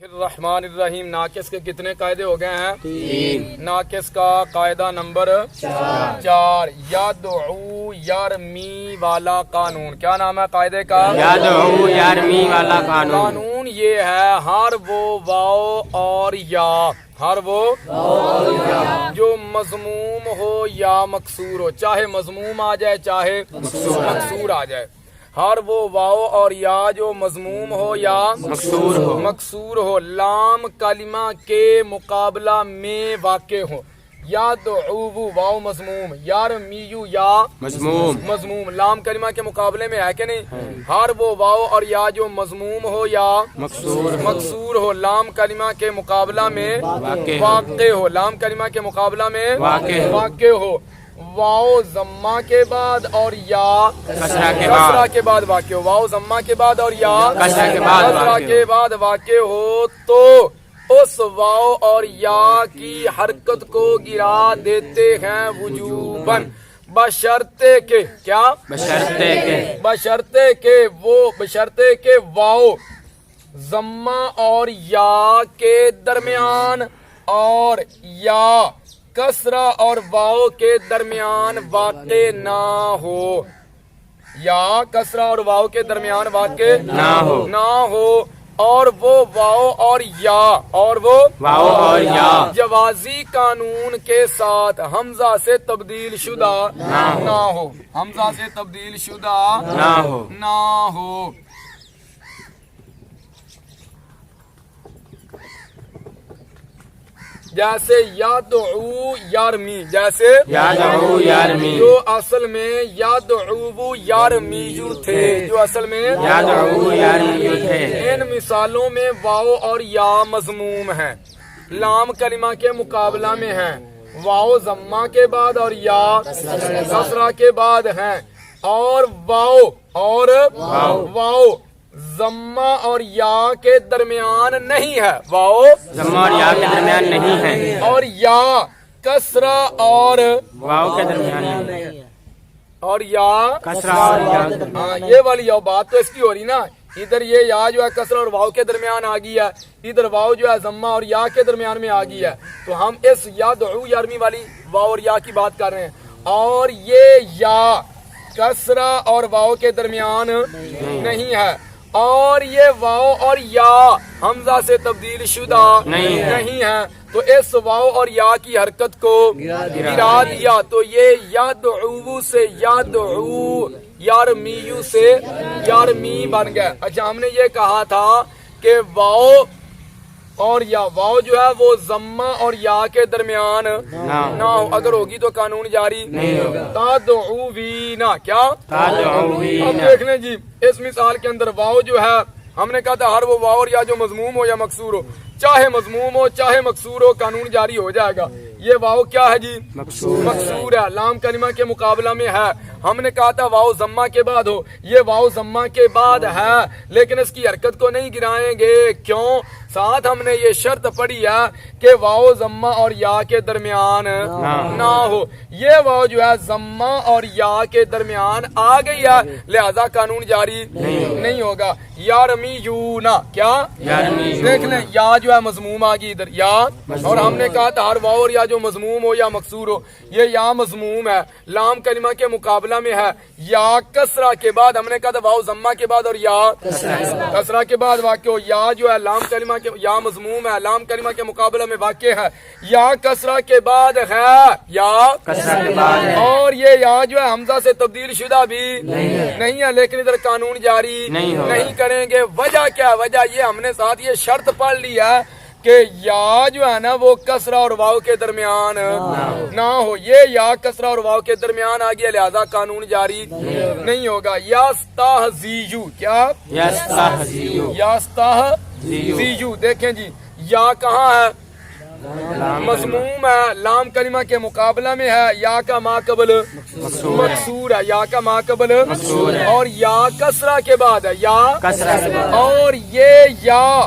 الرحمن الرحیم. ناقص کے کتنے قاعدے ہو گئے ہیں؟ 3. ناقص کا قاعدہ نمبر 4 یدعو یرمی والا قانون. کیا نام ہے قاعدے کا؟ یدعو یرمی والا قانون. قانون یہ ہے ہر وہ واو اور یا، ہر وہ جو مضموم ہو یا مکسور ہو، چاہے مضموم آ جائے چاہے مکسور آ جائے، ہر وہ واو اور یا جو مضموم ہو یا مکسور ہو لام کلمہ کے مقابلہ میں واقع ہو. یدعو واو مضموم، یرمیو یا مضموم لام کلمہ کے مقابلے میں ہے کہ نہیں؟ ہر وہ واو اور یا جو مضموم ہو یا مکسور ہو لام کلمہ کے مقابلہ میں واقع ہو، لام کلمہ کے مقابلہ میں واقع ہو. واو ضمہ کے بعد اور یا کسرہ کے بعد واقع ہو، واو ضمہ کے بعد اور یا کسرہ کے بعد واقع ہو تو اس واو اور یا کی حرکت کو گرا دیتے ہیں وجوباً، بشرطے کے کیا؟ بشرطے کے واو ضمہ اور یا کے درمیان اور یا کسرہ اور واو کے درمیان واقع نہ ہو، یا کسرہ اور واو کے درمیان واقع نہ ہو اور وہ واو اور یا جوازی قانون کے ساتھ حمزہ سے تبدیل شدہ نہ ہو، حمزہ سے تبدیل شدہ نہ ہو. جیسے یدعو یرمی، جیسے جو اصل میں یدعو یرمیو تھے، جو اصل میں یدعو یرمیو تھے. ان مثالوں میں واو اور یا مضموم ہیں، لام کلمہ کے مقابلہ میں ہیں، واو ضمہ کے بعد اور یا کسرہ کے بعد ہیں، اور واو ضمہ اور یا کے درمیان نہیں ہے، واو ضمہ اور یا کے درمیان نہیں ہے، اور یا کسرہ اور واو کے درمیان اور یا کسرہ اور یا. یہ والی بات تو اس کی ہو رہی نا، ادھر یہ یا جو ہے کسرہ اور واو کے درمیان آ گئی ہے، ادھر واو جو ہے ضمہ اور یا کے درمیان میں آ گئی ہے، تو ہم اس یدعو یرمی والی واو اور یا کی بات کر رہے ہیں، اور یہ یا کسرہ اور واو کے درمیان نہیں ہے، اور یہ واو اور یا حمزہ سے تبدیل شدہ نہیں ہے، تو اس واو اور یا کی حرکت کو گرا دیا تو یہ یدعو سے یدعو، یرمیو سے یرمی بن گیا. اچھا، ہم نے یہ کہا تھا کہ واو اور یا، واو جو ہے وہ ضمہ اور یا کے درمیان نہ ہو، اگر ہوگی تو قانون جاری نہیں ہوگا. تدعوینا کیا؟ اب دیکھ لیں جی، اس مثال کے اندر واو جو ہے ہم نے کہا تھا ہر وہ واو اور یا جو مضموم ہو یا مکسور ہو، چاہے مضموم ہو چاہے مکسور ہو قانون جاری ہو جائے گا. یہ واو کیا ہے جی؟ مکسور ہے، لام کلمہ کے مقابلہ میں ہے. ہم نے کہا تھا واو ضمہ کے بعد ہو، یہ واو ضمہ کے بعد ہے لیکن اس کی حرکت کو نہیں گرائیں گے. کیوں؟ ساتھ ہم نے یہ شرط پڑھی ہے کہ واو ضمہ اور یا کے درمیان نہ ہو. یہ واو جو ہے ضمہ اور یا کے درمیان آ گئی ہے، لہذا قانون جاری نہیں ہوگا. یرمیونا کیا؟ دیکھ لیں، یا جو ہے مضموم آ گئی ادھر یا، اور ہم نے کہا تھا ہر واو اور یا جو مضموم ہو یا مکسور ہو، یہ یا مضموم ہے، لام کلمہ کے مقابلہ میں ہے، یا کسرہ کے بعد ہم نے کہا تھا واو ضمہ کے بعد اور یا کسرہ کے بعد واقع ہو. یا جو ہے لام کلمہ کے، یا مضموم ہے، لام کلمہ کے مقابلہ میں واقع ہے، یا کسرہ کے بعد ہے، یا کسرہ کے بعد ہے، اور یہ یا جو ہے حمزہ سے تبدیل شدہ بھی نہیں ہے، لیکن ادھر قانون جاری نہیں کریں گے. وجہ کیا؟ وجہ یہ ہم نے ساتھ یہ شرط پڑھ لی ہے کہ یا جو ہے نا وہ کسرہ اور واو کے درمیان نہ ہو. یہ یا کسرہ اور واو کے درمیان آ گیا، لہذا قانون جاری نہیں ہوگا. یستہزیو کیا؟ یستہزیو. دیکھیں جی، یا کہاں ہے؟ مضموم ہے، لام کلمہ کے مقابلہ میں ہے، یا کا ماقبل مکسور ہے، یا کا ماقبل اور یا کسرہ کے بعد ہے، یا اور یہ یا